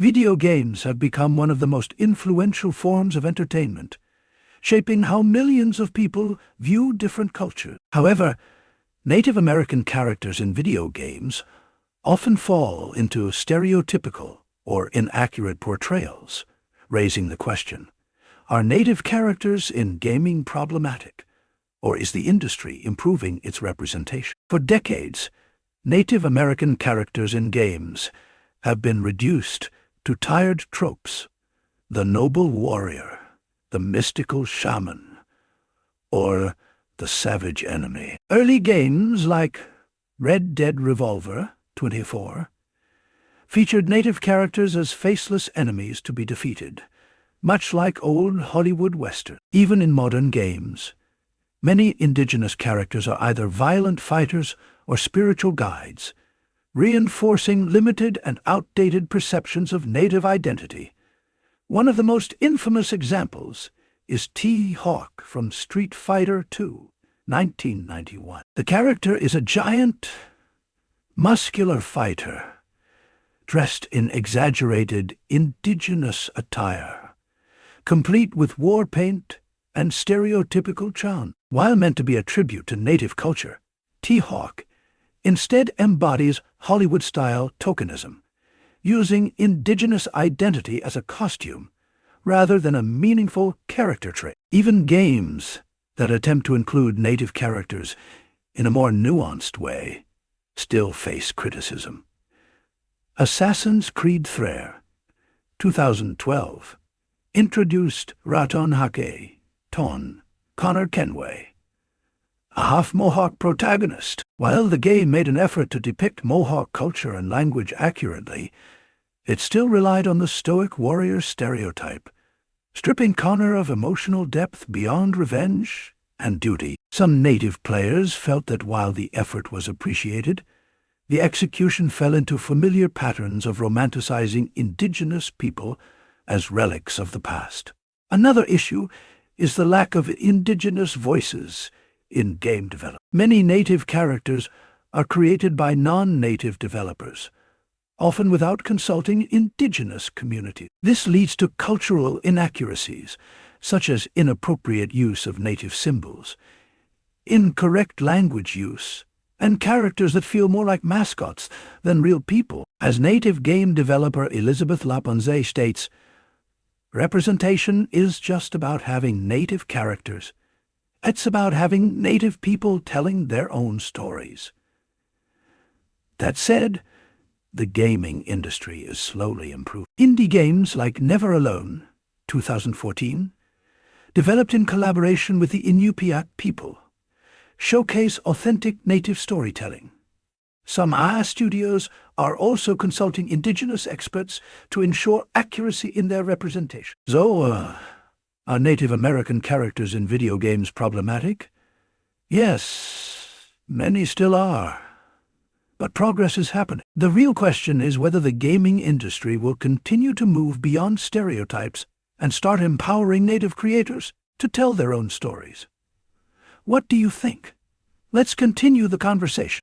Video games have become one of the most influential forms of entertainment, shaping how millions of people view different cultures. However, Native American characters in video games often fall into stereotypical or inaccurate portrayals, raising the question, are Native characters in gaming problematic, or is the industry improving its representation? For decades, Native American characters in games have been reduced to tired tropes: the noble warrior, the mystical shaman, or the savage enemy. Early games like Red Dead Revolver 24 featured Native characters as faceless enemies to be defeated, much like old Hollywood Western. Even in modern games, many indigenous characters are either violent fighters or spiritual guides, reinforcing limited and outdated perceptions of Native identity. One of the most infamous examples is T-Hawk from Street Fighter II, 1991. The character is a giant, muscular fighter, dressed in exaggerated indigenous attire, complete with war paint and stereotypical charm. While meant to be a tribute to Native culture, T-Hawk instead embodies Hollywood-style tokenism, using indigenous identity as a costume rather than a meaningful character trait. Even games that attempt to include Native characters in a more nuanced way still face criticism. Assassin's Creed III, 2012, introduced Raton Hake, Ton, Connor Kenway, a half-Mohawk protagonist. While the game made an effort to depict Mohawk culture and language accurately, it still relied on the stoic warrior stereotype, stripping Connor of emotional depth beyond revenge and duty. Some Native players felt that while the effort was appreciated, the execution fell into familiar patterns of romanticizing indigenous people as relics of the past. Another issue is the lack of indigenous voices in game development. Many Native characters are created by non-Native developers, often without consulting indigenous communities. This leads to cultural inaccuracies, such as inappropriate use of Native symbols, incorrect language use, and characters that feel more like mascots than real people. As Native game developer Elizabeth Laponze states, representation is just about having Native characters. It's about having Native people telling their own stories. That said, the gaming industry is slowly improving. Indie games like Never Alone, 2014, developed in collaboration with the Inupiaq people, showcase authentic Native storytelling. Some studios are also consulting indigenous experts to ensure accuracy in their representation. So, are Native American characters in video games problematic? Yes, many still are. But progress is happening. The real question is whether the gaming industry will continue to move beyond stereotypes and start empowering Native creators to tell their own stories. What do you think? Let's continue the conversation.